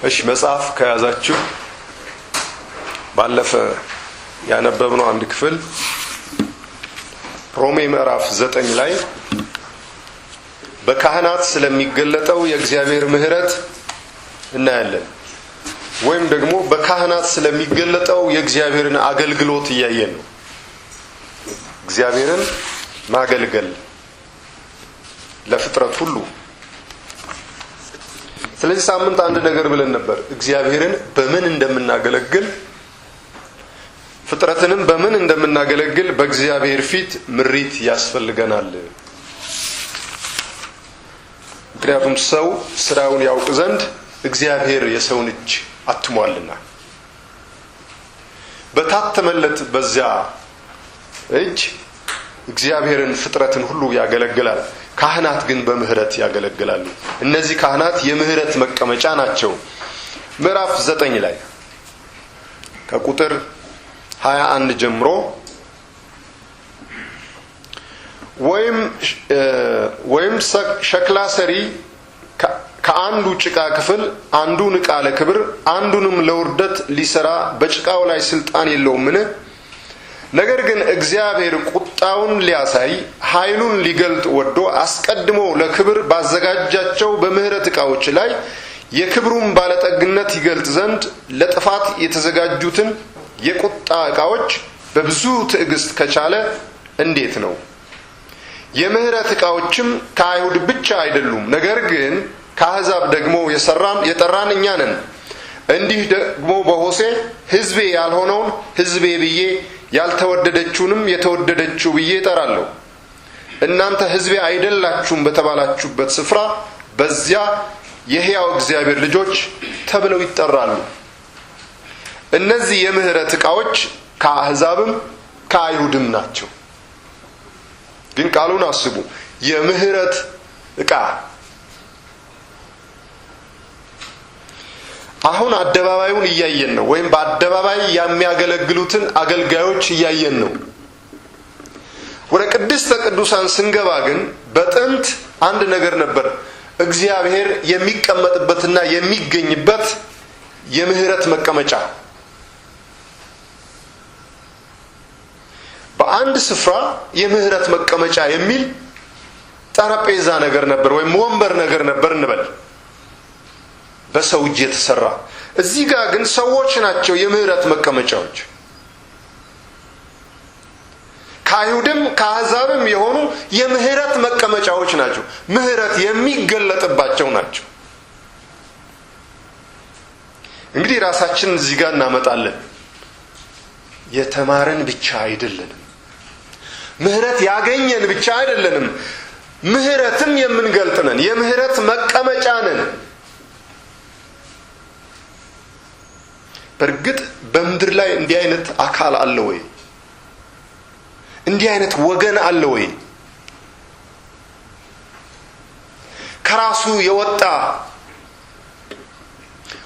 እሺ መጽሐፍ ከያዛችሁ ባለፈ ያነበብነው አንድ ክፍል ሮሜ ምዕራፍ 9 ላይ በካህናት ስለሚገለጠው የእግዚአብሔር ምህረት እናያለን። ወይም ደግሞ በካህናት ስለሚገለጠው የእግዚአብሔርን አገልግሎት እያየን ነው። እግዚአብሔርን ማገልገል ለፍጥረት ሁሉ። ስለዚህ ሳምንት አንድ ነገር ብለን ነበር። እግዚአብሔርን በምን እንደምናገለግል ፍጥረትንም በምን እንደምናገለግል በእግዚአብሔር ፊት ምሪት ያስፈልገናል። ምክንያቱም ሰው ስራውን ያውቅ ዘንድ እግዚአብሔር የሰውን እጅ አትሟልና በታተመለት በዚያ እጅ እግዚአብሔርን ፍጥረትን ሁሉ ያገለግላል። ካህናት ግን በምህረት ያገለግላሉ። እነዚህ ካህናት የምህረት መቀመጫ ናቸው። ምዕራፍ 9 ላይ ከቁጥር 21 ጀምሮ ወይም ሸክላ ሰሪ ከአንዱ ጭቃ ክፍል አንዱን ዕቃ ለክብር አንዱንም ለውርደት ሊሰራ በጭቃው ላይ ስልጣን የለውምን? ነገር ግን እግዚአብሔር ቁጣውን ሊያሳይ ኃይሉን ሊገልጥ ወዶ አስቀድሞ ለክብር ባዘጋጃቸው በምህረት ዕቃዎች ላይ የክብሩን ባለጠግነት ይገልጥ ዘንድ ለጥፋት የተዘጋጁትን የቁጣ ዕቃዎች በብዙ ትዕግስት ከቻለ እንዴት ነው? የምህረት ዕቃዎችም ከአይሁድ ብቻ አይደሉም፣ ነገር ግን ከአሕዛብ ደግሞ የጠራን እኛ ነን። እንዲህ ደግሞ በሆሴ ሕዝቤ ያልሆነውን ሕዝቤ ብዬ ያልተወደደችውንም የተወደደችው ብዬ እጠራለሁ። እናንተ ሕዝቤ አይደላችሁም በተባላችሁበት ስፍራ በዚያ የሕያው እግዚአብሔር ልጆች ተብለው ይጠራሉ። እነዚህ የምህረት ዕቃዎች ከአሕዛብም ከአይሁድም ናቸው። ግን ቃሉን አስቡ። የምህረት ዕቃ አሁን አደባባዩን እያየን ነው። ወይም በአደባባይ የሚያገለግሉትን አገልጋዮች እያየን ነው። ወደ ቅድስተ ቅዱሳን ስንገባ ግን በጥንት አንድ ነገር ነበር። እግዚአብሔር የሚቀመጥበትና የሚገኝበት የምህረት መቀመጫ በአንድ ስፍራ የምህረት መቀመጫ የሚል ጠረጴዛ ነገር ነበር፣ ወይም ወንበር ነገር ነበር እንበል፣ በሰው እጅ የተሰራ። እዚህ ጋር ግን ሰዎች ናቸው የምህረት መቀመጫዎች። ከአይሁድም ከአሕዛብም የሆኑ የምህረት መቀመጫዎች ናቸው። ምህረት የሚገለጥባቸው ናቸው። እንግዲህ ራሳችንን እዚህ ጋር እናመጣለን። የተማረን ብቻ አይደለንም። ምህረት ያገኘን ብቻ አይደለንም። ምህረትም የምንገልጥ ነን። የምህረት መቀመጫ ነን። በእርግጥ በምድር ላይ እንዲህ አይነት አካል አለ ወይ? እንዲህ አይነት ወገን አለ ወይ? ከራሱ የወጣ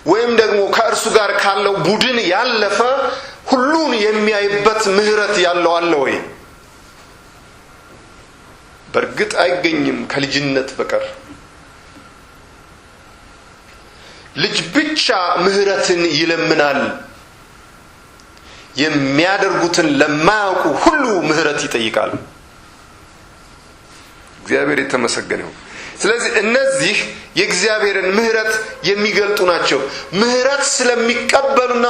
ወይም ደግሞ ከእርሱ ጋር ካለው ቡድን ያለፈ ሁሉን የሚያይበት ምህረት ያለው አለ ወይ? በእርግጥ አይገኝም ከልጅነት በቀር። ልጅ ብቻ ምህረትን ይለምናል። የሚያደርጉትን ለማያውቁ ሁሉ ምህረት ይጠይቃል። እግዚአብሔር የተመሰገነ ይሁን። ስለዚህ እነዚህ የእግዚአብሔርን ምህረት የሚገልጡ ናቸው። ምህረት ስለሚቀበሉና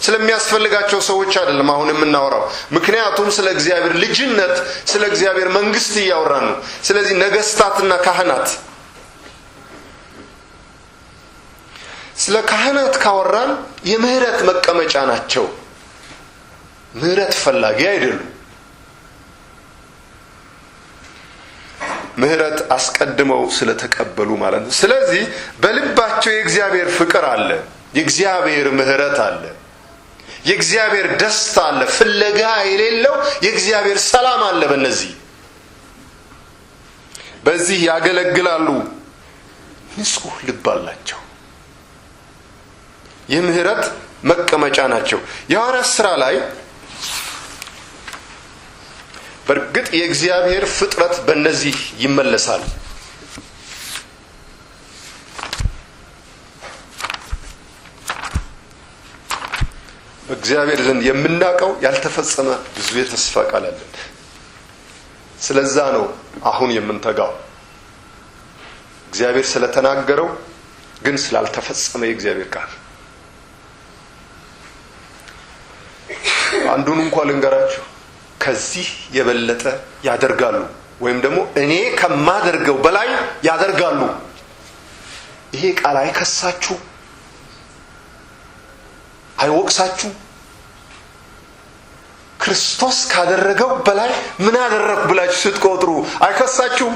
ስለሚያስፈልጋቸው ሰዎች አይደለም አሁን የምናወራው። ምክንያቱም ስለ እግዚአብሔር ልጅነት፣ ስለ እግዚአብሔር መንግስት እያወራን ነው። ስለዚህ ነገስታትና ካህናት፣ ስለ ካህናት ካወራን የምህረት መቀመጫ ናቸው። ምህረት ፈላጊ አይደሉም። ምህረት አስቀድመው ስለተቀበሉ ማለት ነው። ስለዚህ በልባቸው የእግዚአብሔር ፍቅር አለ፣ የእግዚአብሔር ምህረት አለ፣ የእግዚአብሔር ደስታ አለ። ፍለጋ የሌለው የእግዚአብሔር ሰላም አለ። በዚህ ያገለግላሉ። ንጹህ ልብ አላቸው። የምህረት መቀመጫ ናቸው። የሐዋርያት ሥራ ላይ በእርግጥ የእግዚአብሔር ፍጥረት በእነዚህ ይመለሳል። በእግዚአብሔር ዘንድ የምናውቀው ያልተፈጸመ ብዙ የተስፋ ቃል አለ። ስለዛ ነው አሁን የምንተጋው። እግዚአብሔር ስለተናገረው ግን ስላልተፈጸመ የእግዚአብሔር ቃል አንዱን እንኳን ልንገራችሁ፣ ከዚህ የበለጠ ያደርጋሉ ወይም ደግሞ እኔ ከማደርገው በላይ ያደርጋሉ። ይሄ ቃል አይከሳችሁ፣ አይወቅሳችሁ። ክርስቶስ ካደረገው በላይ ምን አደረኩ ብላችሁ ስትቆጥሩ አይከሳችሁ?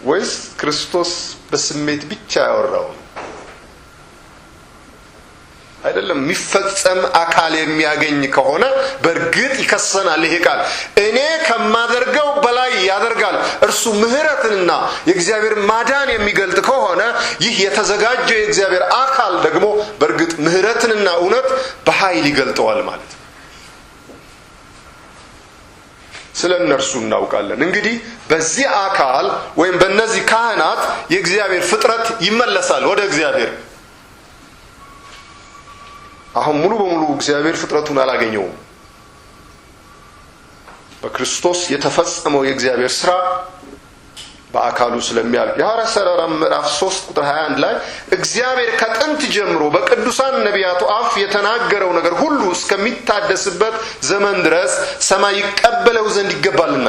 ወይስ ክርስቶስ በስሜት ብቻ ያወራው? አይደለም። የሚፈጸም አካል የሚያገኝ ከሆነ በእርግጥ ይከሰናል። ይሄ ቃል እኔ ከማደርገው በላይ ያደርጋል። እርሱ ምሕረትንና የእግዚአብሔር ማዳን የሚገልጥ ከሆነ ይህ የተዘጋጀው የእግዚአብሔር አካል ደግሞ በእርግጥ ምሕረትንና እውነት በኃይል ይገልጠዋል ማለት ነው። ስለ እነርሱ እናውቃለን። እንግዲህ በዚህ አካል ወይም በእነዚህ ካህናት የእግዚአብሔር ፍጥረት ይመለሳል ወደ እግዚአብሔር። አሁን ሙሉ በሙሉ እግዚአብሔር ፍጥረቱን አላገኘውም። በክርስቶስ የተፈጸመው የእግዚአብሔር ስራ በአካሉ ስለሚያልቅ የሐዋርያት ሥራ ምዕራፍ 3 ቁጥር 21 ላይ እግዚአብሔር ከጥንት ጀምሮ በቅዱሳን ነቢያቱ አፍ የተናገረው ነገር ሁሉ እስከሚታደስበት ዘመን ድረስ ሰማይ ይቀበለው ዘንድ ይገባልና።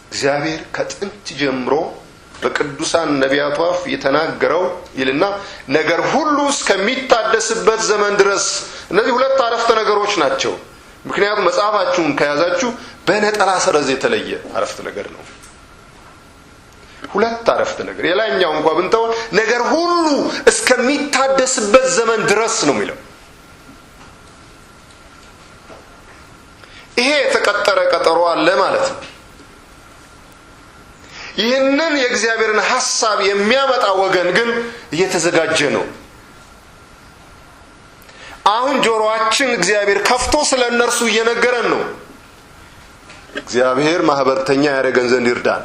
እግዚአብሔር ከጥንት ጀምሮ በቅዱሳን ነቢያቱ አፍ የተናገረው ይልና ነገር ሁሉ እስከሚታደስበት ዘመን ድረስ። እነዚህ ሁለት አረፍተ ነገሮች ናቸው። ምክንያቱም መጽሐፋችሁን ከያዛችሁ በነጠላ ሰረዝ የተለየ አረፍተ ነገር ነው። ሁለት አረፍተ ነገር። የላይኛው እንኳን ብንተው ነገር ሁሉ እስከሚታደስበት ዘመን ድረስ ነው የሚለው። ይሄ የተቀጠረ ቀጠሮ አለ ማለት ነው። ይህንን የእግዚአብሔርን ሐሳብ የሚያመጣ ወገን ግን እየተዘጋጀ ነው። አሁን ጆሮአችን እግዚአብሔር ከፍቶ ስለ እነርሱ እየነገረን ነው። እግዚአብሔር ማህበርተኛ ያደረገን ዘንድ ይርዳን።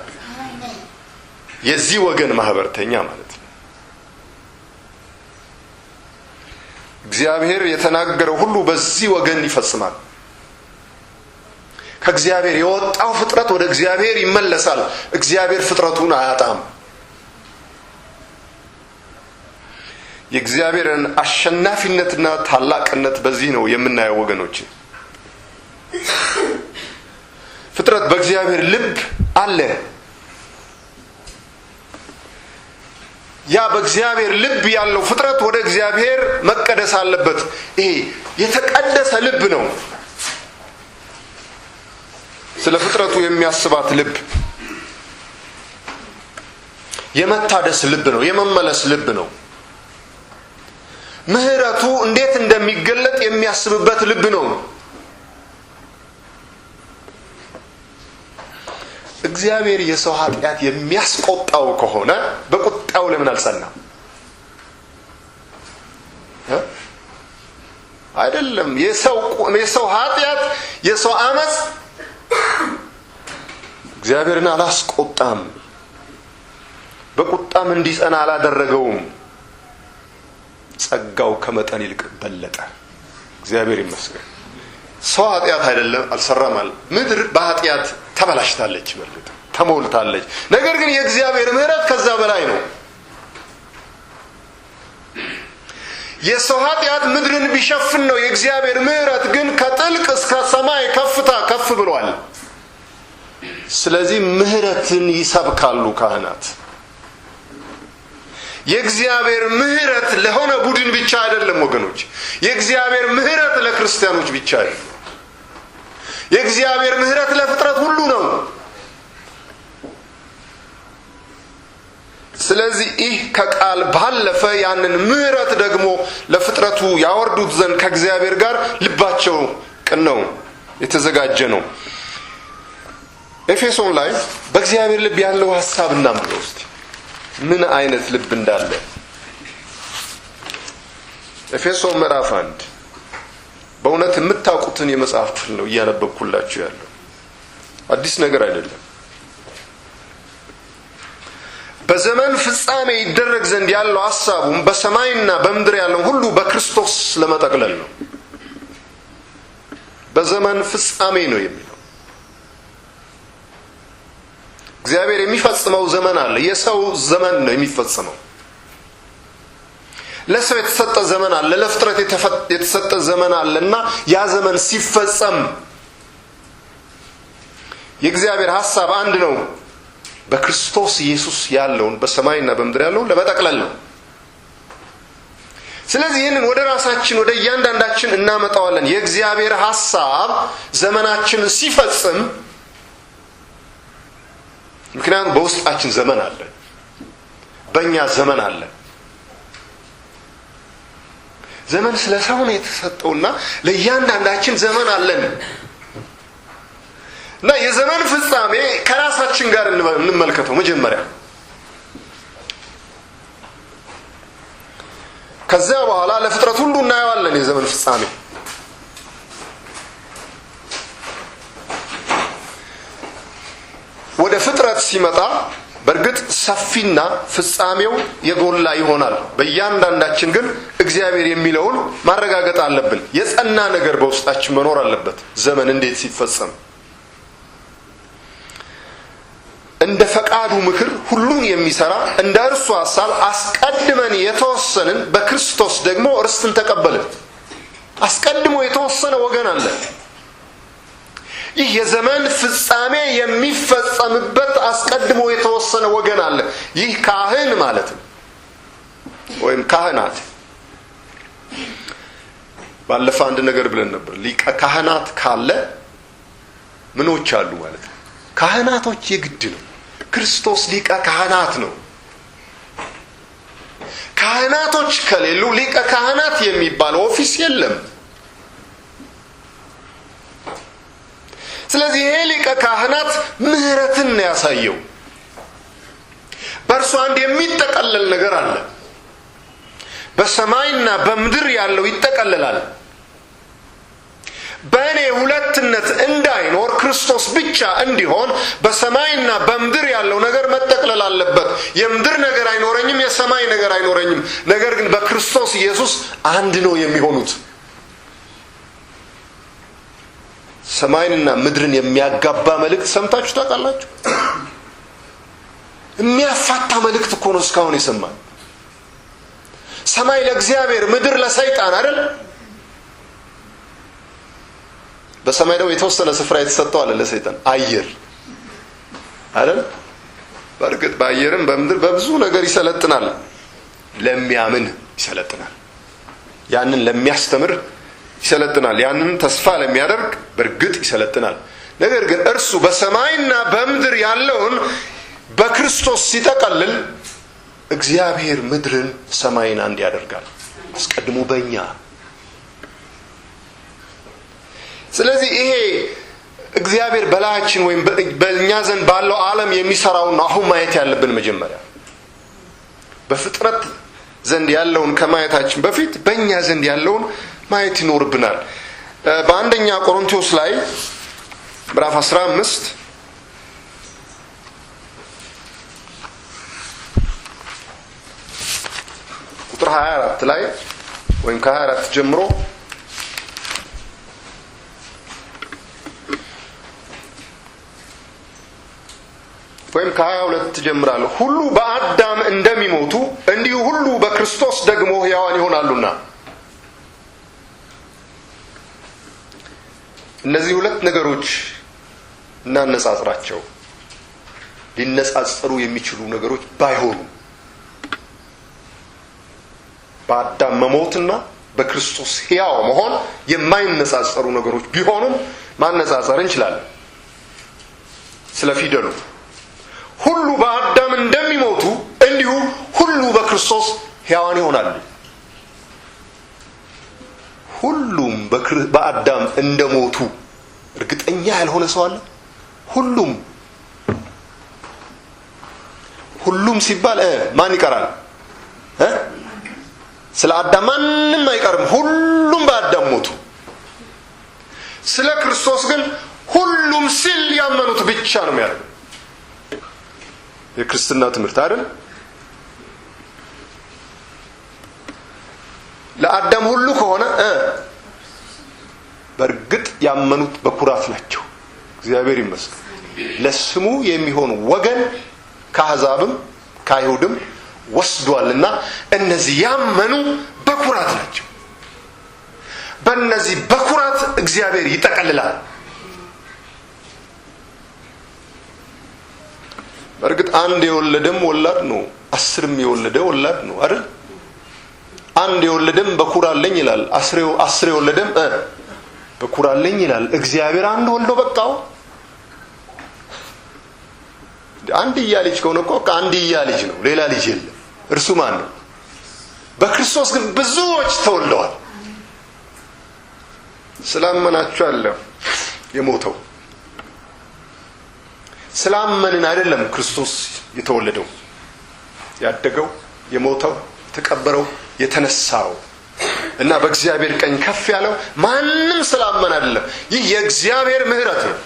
የዚህ ወገን ማህበርተኛ ማለት ነው። እግዚአብሔር የተናገረው ሁሉ በዚህ ወገን ይፈጽማል። ከእግዚአብሔር የወጣው ፍጥረት ወደ እግዚአብሔር ይመለሳል። እግዚአብሔር ፍጥረቱን አያጣም። የእግዚአብሔርን አሸናፊነትና ታላቅነት በዚህ ነው የምናየው ወገኖች። ፍጥረት በእግዚአብሔር ልብ አለ። ያ በእግዚአብሔር ልብ ያለው ፍጥረት ወደ እግዚአብሔር መቀደስ አለበት። ይሄ የተቀደሰ ልብ ነው። ስለ ፍጥረቱ የሚያስባት ልብ የመታደስ ልብ ነው። የመመለስ ልብ ነው። ምሕረቱ እንዴት እንደሚገለጥ የሚያስብበት ልብ ነው። እግዚአብሔር የሰው ኃጢአት የሚያስቆጣው ከሆነ በቁጣው ለምን አልጸናም? አይደለም። የሰው ኃጢአት፣ የሰው አመጽ እግዚአብሔርን አላስቆጣም። በቁጣም እንዲጸና አላደረገውም። ጸጋው ከመጠን ይልቅ በለጠ። እግዚአብሔር ይመስገን። ሰው ኃጢአት አይደለም አልሰራም አለ። ምድር በኃጢአት ተበላሽታለች፣ በልጥ ተሞልታለች። ነገር ግን የእግዚአብሔር ምሕረት ከዛ በላይ ነው። የሰው ኃጢአት ምድርን ቢሸፍን ነው። የእግዚአብሔር ምሕረት ግን ከጥልቅ እስከ ሰማይ ከፍታ ከፍ ብሏል። ስለዚህ ምሕረትን ይሰብካሉ ካህናት። የእግዚአብሔር ምሕረት ለሆነ ቡድን ብቻ አይደለም ወገኖች። የእግዚአብሔር ምሕረት ለክርስቲያኖች ብቻ አይደለም። የእግዚአብሔር ምሕረት ለፍጥረት ሁሉ ነው። ስለዚህ ይህ ከቃል ባለፈ ያንን ምሕረት ደግሞ ለፍጥረቱ ያወርዱት ዘንድ ከእግዚአብሔር ጋር ልባቸው ቅን ነው፣ የተዘጋጀ ነው። ኤፌሶን ላይ በእግዚአብሔር ልብ ያለው ሐሳብ እናምነው እስቲ ምን አይነት ልብ እንዳለ። ኤፌሶን ምዕራፍ 1 በእውነት የምታውቁትን የመጽሐፍ ክፍል ነው እያነበብኩላችሁ ያለው፣ አዲስ ነገር አይደለም። በዘመን ፍጻሜ ይደረግ ዘንድ ያለው ሐሳቡም በሰማይና በምድር ያለው ሁሉ በክርስቶስ ለመጠቅለል ነው። በዘመን ፍጻሜ ነው የሚለው። እግዚአብሔር የሚፈጽመው ዘመን አለ። የሰው ዘመን ነው የሚፈጽመው። ለሰው የተሰጠ ዘመን አለ፣ ለፍጥረት የተሰጠ ዘመን አለና ያ ዘመን ሲፈጸም የእግዚአብሔር ሐሳብ አንድ ነው። በክርስቶስ ኢየሱስ ያለውን በሰማይና በምድር ያለውን ለመጠቅለል ነው። ስለዚህ ይህንን ወደ ራሳችን ወደ እያንዳንዳችን እናመጣዋለን። የእግዚአብሔር ሐሳብ ዘመናችንን ሲፈጽም፣ ምክንያቱም በውስጣችን ዘመን አለ፣ በእኛ ዘመን አለ። ዘመን ስለ ሰው ነው የተሰጠውና ለእያንዳንዳችን ዘመን አለን እና የዘመን ፍጻሜ ከራሳችን ጋር እንመልከተው መጀመሪያ። ከዚያ በኋላ ለፍጥረት ሁሉ እናየዋለን የዘመን ፍጻሜ። ወደ ፍጥረት ሲመጣ በእርግጥ ሰፊና ፍጻሜው የጎላ ይሆናል። በእያንዳንዳችን ግን እግዚአብሔር የሚለውን ማረጋገጥ አለብን። የጸና ነገር በውስጣችን መኖር አለበት። ዘመን እንዴት ሲፈጸም እንደ ፈቃዱ ምክር ሁሉን የሚሰራ እንደ እርሱ ሐሳብ አስቀድመን የተወሰንን በክርስቶስ ደግሞ ርስትን ተቀበልን። አስቀድሞ የተወሰነ ወገን አለ። ይህ የዘመን ፍጻሜ የሚፈጸምበት አስቀድሞ የተወሰነ ወገን አለ። ይህ ካህን ማለት ነው፣ ወይም ካህናት። ባለፈ አንድ ነገር ብለን ነበር። ሊቀ ካህናት ካለ ምኖች አሉ ማለት ነው። ካህናቶች የግድ ነው። ክርስቶስ ሊቀ ካህናት ነው። ካህናቶች ከሌሉ ሊቀ ካህናት የሚባል ኦፊስ የለም። ስለዚህ ይሄ ሊቀ ካህናት ምሕረትን ነው ያሳየው። በእርሱ አንድ የሚጠቀለል ነገር አለ። በሰማይና በምድር ያለው ይጠቀለላል። በእኔ ሁለትነት እንዳይኖር ክርስቶስ ብቻ እንዲሆን በሰማይና በምድር ያለው ነገር መጠቅለል አለበት። የምድር ነገር አይኖረኝም፣ የሰማይ ነገር አይኖረኝም። ነገር ግን በክርስቶስ ኢየሱስ አንድ ነው የሚሆኑት። ሰማይንና ምድርን የሚያጋባ መልእክት ሰምታችሁ ታውቃላችሁ? የሚያፋታ መልእክት እኮ ነው እስካሁን የሰማን። ሰማይ ለእግዚአብሔር፣ ምድር ለሰይጣን አይደል? በሰማይ ደግሞ የተወሰነ ስፍራ የተሰጠው አለ ለሰይጣን፣ አየር አይደል? በእርግጥ በአየርም በምድር በብዙ ነገር ይሰለጥናል። ለሚያምን ይሰለጥናል። ያንን ለሚያስተምር ይሰለጥናል። ያንን ተስፋ ለሚያደርግ በእርግጥ ይሰለጥናል። ነገር ግን እርሱ በሰማይና በምድር ያለውን በክርስቶስ ሲጠቀልል እግዚአብሔር ምድርን ሰማይን አንድ ያደርጋል፣ አስቀድሞ በእኛ። ስለዚህ ይሄ እግዚአብሔር በላያችን ወይም በእኛ ዘንድ ባለው ዓለም የሚሰራውን አሁን ማየት ያለብን። መጀመሪያ በፍጥረት ዘንድ ያለውን ከማየታችን በፊት በእኛ ዘንድ ያለውን ማየት ይኖርብናል። በአንደኛ ቆሮንቶስ ላይ ምዕራፍ 15 ቁጥር 24 ላይ ወይም ከ24 ጀምሮ ወይም ከ22 ጀምራለሁ። ሁሉ በአዳም እንደሚሞቱ እንዲሁ ሁሉ በክርስቶስ ደግሞ ሕያዋን ይሆናሉና። እነዚህ ሁለት ነገሮች እናነጻጽራቸው። ሊነጻጸሩ የሚችሉ ነገሮች ባይሆኑ በአዳም መሞትና በክርስቶስ ሕያው መሆን የማይነጻጸሩ ነገሮች ቢሆኑም ማነጻጸር እንችላለን። ስለ ፊደሉ ሁሉ በአዳም እንደሚሞቱ እንዲሁ ሁሉ በክርስቶስ ሕያዋን ይሆናሉ። ሁሉም በአዳም እንደሞቱ እርግጠኛ ያልሆነ ሰው አለ? ሁሉም ሲባል ማን ይቀራል? ስለ አዳም ማንም አይቀርም። ሁሉም በአዳም ሞቱ። ስለ ክርስቶስ ግን ሁሉም ሲል ያመኑት ብቻ ነው የሚያደርገው። የክርስትና ትምህርት አይደል? ለአዳም ሁሉ ከሆነ በእርግጥ ያመኑት በኩራት ናቸው። እግዚአብሔር ይመስገን። ለስሙ የሚሆን ወገን ከአሕዛብም ከአይሁድም ወስዷልና እነዚህ ያመኑ በኩራት ናቸው። በእነዚህ በኩራት እግዚአብሔር ይጠቀልላል። በእርግጥ አንድ የወለደም ወላድ ነው፣ 10ም የወለደ ወላድ ነው አይደል? አንድ የወለደም በኩር አለኝ ይላል፣ 10 የወለደም በኩር አለኝ ይላል። እግዚአብሔር አንድ ወልዶ በቃው። አንድያ ልጅ ከሆነ እኮ አንድያ ልጅ ነው፣ ሌላ ልጅ የለም። እርሱ ማን ነው? በክርስቶስ ግን ብዙዎች ተወልደዋል። ስላመናችሁ አለ የሞተው። ስላመንን አይደለም ክርስቶስ የተወለደው፣ ያደገው፣ የሞተው፣ የተቀበረው፣ የተነሳው እና በእግዚአብሔር ቀኝ ከፍ ያለው ማንም ስላመን አይደለም። ይህ የእግዚአብሔር ምሕረት ነው።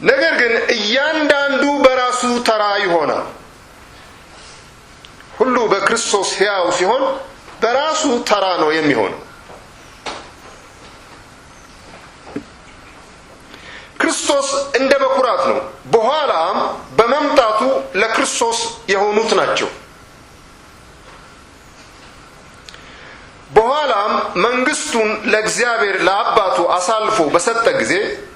ነገር ግን እያንዳንዱ በራሱ ተራ ይሆናል። ሁሉ በክርስቶስ ሕያው ሲሆን በራሱ ተራ ነው የሚሆነው። ክርስቶስ እንደ በኩራት ነው፣ በኋላም በመምጣቱ ለክርስቶስ የሆኑት ናቸው። በኋላም መንግስቱን ለእግዚአብሔር ለአባቱ አሳልፎ በሰጠ ጊዜ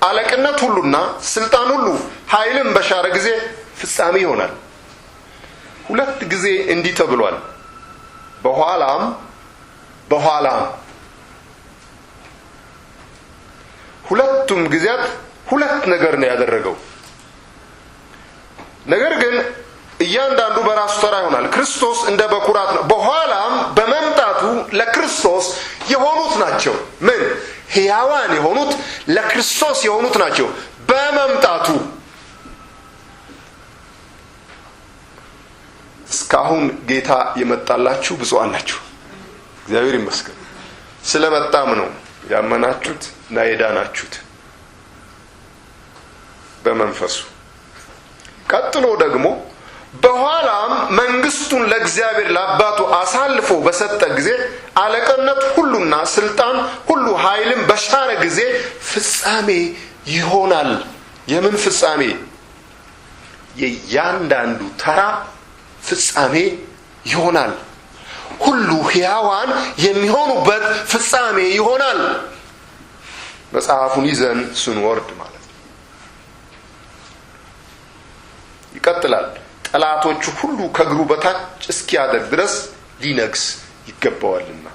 አለቅነት ሁሉና ስልጣን ሁሉ ኃይልን በሻረ ጊዜ ፍጻሜ ይሆናል። 2 ጊዜ እንዲህ ተብሏል፣ በኋላም። ሁለቱም ጊዜያት 2 ነገር ነው ያደረገው። ነገር ግን እያንዳንዱ በራሱ ተራ ይሆናል። ክርስቶስ እንደ በኩራት ነው፣ በኋላም በመምጣቱ ለክርስቶስ የሆኑት ናቸው። ምን? ሕያዋን የሆኑት ለክርስቶስ የሆኑት ናቸው በመምጣቱ። እስካሁን ጌታ የመጣላችሁ ብፁዓን ናችሁ። እግዚአብሔር ይመስገን። ስለመጣም ነው ያመናችሁት እና የዳናችሁት በመንፈሱ። ቀጥሎ ደግሞ በኋላም መንግስቱን ለእግዚአብሔር ለአባቱ አሳልፎ በሰጠ ጊዜ አለቅነት ሁሉና ስልጣን ሁሉ ኃይልን በሻረ ጊዜ ፍጻሜ ይሆናል። የምን ፍጻሜ? የእያንዳንዱ ተራ ፍጻሜ ይሆናል። ሁሉ ሕያዋን የሚሆኑበት ፍጻሜ ይሆናል። መጽሐፉን ይዘን ስንወርድ ማለት ነው። ይቀጥላል። ጠላቶቹ ሁሉ ከእግሩ በታች እስኪያደርግ ድረስ ሊነግስ ይገባዋልና።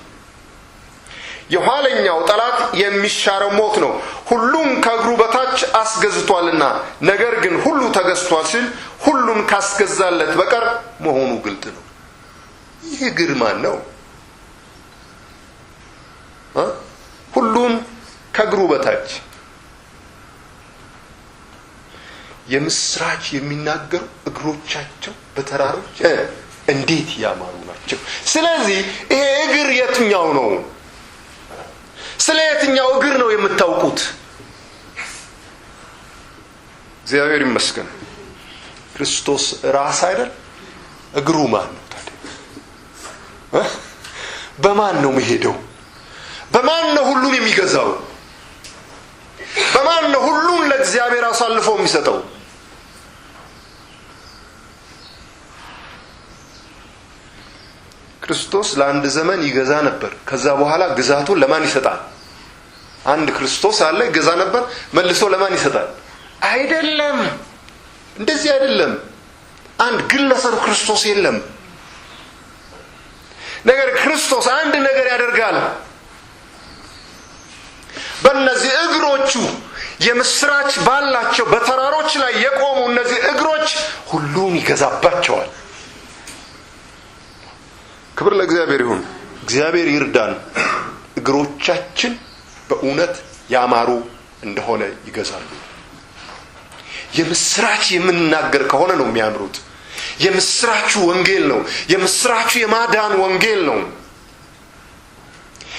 የኋለኛው ጠላት የሚሻረው ሞት ነው። ሁሉን ከእግሩ በታች አስገዝቷልና። ነገር ግን ሁሉ ተገዝቷል ሲል ሁሉን ካስገዛለት በቀር መሆኑ ግልጥ ነው። ይህ እግር ማን ነው? ሁሉን ከእግሩ በታች የምስራች የሚናገሩ እግሮቻቸው በተራሮች እንዴት ያማሩ ናቸው። ስለዚህ ይሄ እግር የትኛው ነው? ስለ የትኛው እግር ነው የምታውቁት? እግዚአብሔር ይመስገን። ክርስቶስ ራስ አይደል? እግሩ ማን ነው ታዲያ? በማን ነው የሚሄደው? በማን ነው ሁሉን የሚገዛው? በማን ነው ሁሉን ለእግዚአብሔር አሳልፎ የሚሰጠው? ክርስቶስ ለአንድ ዘመን ይገዛ ነበር። ከዛ በኋላ ግዛቱን ለማን ይሰጣል? አንድ ክርስቶስ አለ፣ ይገዛ ነበር። መልሶ ለማን ይሰጣል? አይደለም፣ እንደዚህ አይደለም። አንድ ግለሰብ ክርስቶስ የለም። ነገር ክርስቶስ አንድ ነገር ያደርጋል። በእነዚህ እግሮቹ የምስራች ባላቸው በተራሮች ላይ የቆሙ እነዚህ እግሮች ሁሉን ይገዛባቸዋል። ክብር ለእግዚአብሔር ይሁን። እግዚአብሔር ይርዳን። እግሮቻችን በእውነት ያማሩ እንደሆነ ይገዛሉ። የምስራች የምንናገር ከሆነ ነው የሚያምሩት። የምስራቹ ወንጌል ነው። የምስራቹ የማዳን ወንጌል ነው።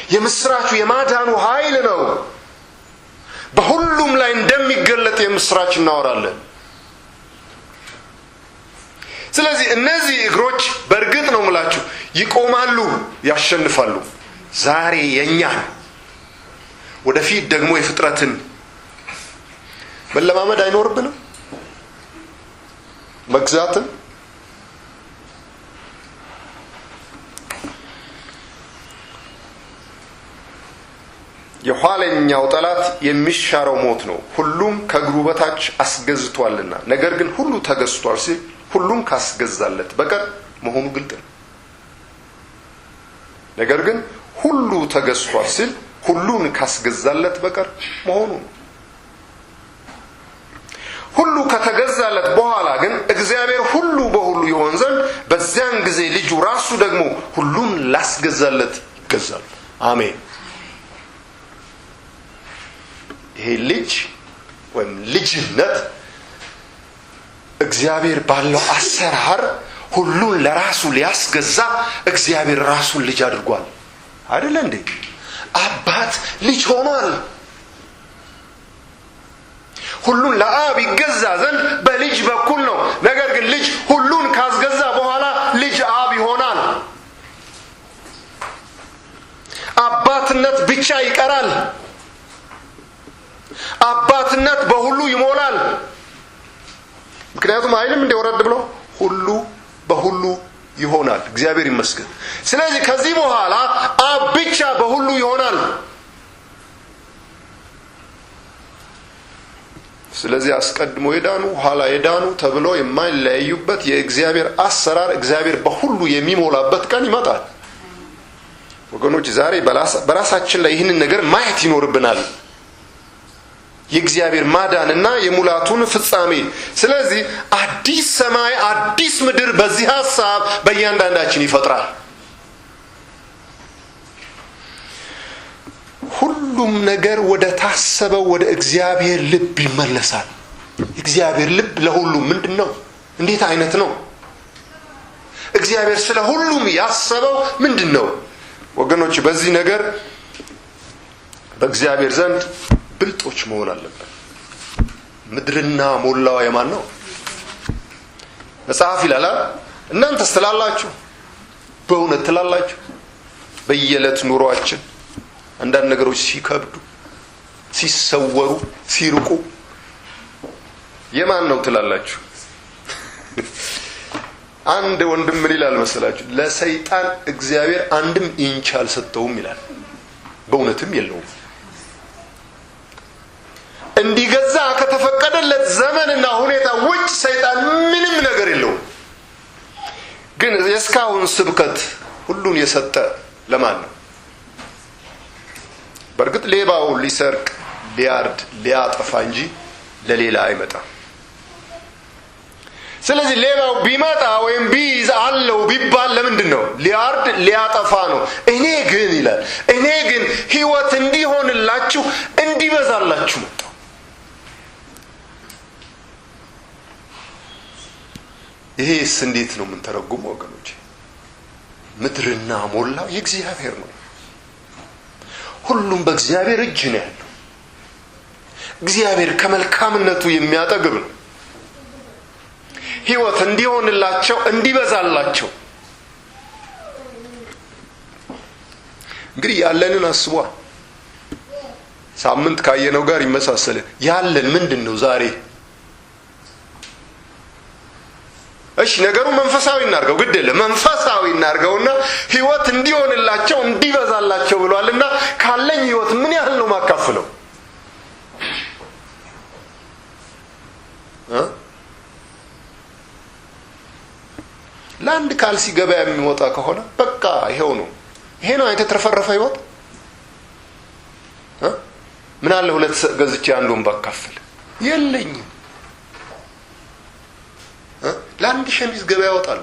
የምስራቹ የማዳኑ ኃይል ነው። በሁሉም ላይ እንደሚገለጥ የምስራች እናወራለን። ስለዚህ እነዚህ እግሮች በእርግጥ ነው የምላችሁ ይቆማሉ፣ ያሸንፋሉ። ዛሬ የኛን ወደፊት ደግሞ የፍጥረትን መለማመድ አይኖርብንም? መግዛትን የኋለኛው ጠላት የሚሻረው ሞት ነው። ሁሉም ከእግሩ በታች አስገዝቷልና። ነገር ግን ሁሉ ተገዝቷል ሲል ሁሉም ካስገዛለት በቀር መሆኑ ግልጥ ነው። ነገር ግን ሁሉ ተገዝቷል ሲል ሁሉን ካስገዛለት በቀር መሆኑ ነው። ሁሉ ከተገዛለት በኋላ ግን እግዚአብሔር ሁሉ በሁሉ ይሆን ዘንድ በዚያን ጊዜ ልጁ ራሱ ደግሞ ሁሉን ላስገዛለት ይገዛል። አሜን። ይሄ ልጅ ወይም ልጅነት እግዚአብሔር ባለው አሰራር ሁሉን ለራሱ ሊያስገዛ እግዚአብሔር ራሱን ልጅ አድርጓል። አይደለ እንዴ? አባት ልጅ ሆኗል። ሁሉን ለአብ ይገዛ ዘንድ በልጅ በኩል ነው። ነገር ግን ልጅ ሁሉን ካስገዛ በኋላ ልጅ አብ ይሆናል። አባትነት ብቻ ይቀራል። አባትነት በሁሉ ይሞላል። ምክንያቱም አይልም እንደ ወረድ ብሎ ሁሉ በሁሉ ይሆናል። እግዚአብሔር ይመስገን። ስለዚህ ከዚህ በኋላ አብ ብቻ በሁሉ ይሆናል። ስለዚህ አስቀድሞ የዳኑ ኋላ የዳኑ ተብሎ የማይለያዩበት የእግዚአብሔር አሰራር እግዚአብሔር በሁሉ የሚሞላበት ቀን ይመጣል። ወገኖች ዛሬ በራሳችን ላይ ይህንን ነገር ማየት ይኖርብናል። የእግዚአብሔር ማዳንና የሙላቱን ፍጻሜ። ስለዚህ አዲስ ሰማይ አዲስ ምድር በዚህ ሐሳብ በእያንዳንዳችን ይፈጥራል። ሁሉም ነገር ወደ ታሰበው ወደ እግዚአብሔር ልብ ይመለሳል። እግዚአብሔር ልብ ለሁሉም ምንድን ነው? እንዴት አይነት ነው? እግዚአብሔር ስለ ሁሉም ያሰበው ምንድን ነው? ወገኖች በዚህ ነገር በእግዚአብሔር ዘንድ ብልጦች መሆን አለበት። ምድርና ሞላዋ የማን ነው? መጽሐፍ ይላል እናንተስ ትላላችሁ? በእውነት ትላላችሁ? በየዕለት ኑሯችን አንዳንድ ነገሮች ሲከብዱ፣ ሲሰወሩ፣ ሲርቁ የማን ነው ትላላችሁ? አንድ ወንድም ምን ይላል መሰላችሁ? ለሰይጣን እግዚአብሔር አንድም ኢንች አልሰጠውም ይላል። በእውነትም የለውም። እንዲገዛ ከተፈቀደለት ዘመንና ሁኔታ ውጭ ሰይጣን ምንም ነገር የለውም። ግን የእስካሁን ስብከት ሁሉን የሰጠ ለማን ነው? በእርግጥ ሌባው ሊሰርቅ፣ ሊያርድ፣ ሊያጠፋ እንጂ ለሌላ አይመጣም። ስለዚህ ሌባው ቢመጣ ወይም ቢይዝ አለው ቢባል ለምንድን ነው? ሊያርድ ሊያጠፋ ነው። እኔ ግን ይላል እኔ ግን ሕይወት እንዲሆንላችሁ እንዲበዛላችሁ መጣሁ። ይሄስ እንዴት ነው የምንተረጉመው ወገኖች? ምድርና ሞላው የእግዚአብሔር ነው። ሁሉም በእግዚአብሔር እጅ ነው ያለው። እግዚአብሔር ከመልካምነቱ የሚያጠግብ ነው። ሕይወት እንዲሆንላቸው እንዲበዛላቸው። እንግዲህ ያለንን አስቧ። ሳምንት ካየነው ጋር ይመሳሰል። ያለን ምንድን ነው ዛሬ? እሺ ነገሩ መንፈሳዊ እናርገው፣ ግድ የለም መንፈሳዊ እናርገውና ሕይወት እንዲሆንላቸው እንዲበዛላቸው ብሏልና ካለኝ ሕይወት ምን ያህል ነው ማካፍለው? ለአንድ ካልሲ ገበያ የሚወጣ ከሆነ በቃ ይሄው ነው። ይሄ ነው የተትረፈረፈ ሕይወት። ምን አለ ሁለት ገዝቼ አንዱን ባካፍል? የለኝም። ለአንድ ሸሚዝ ገበያ ያወጣሉ።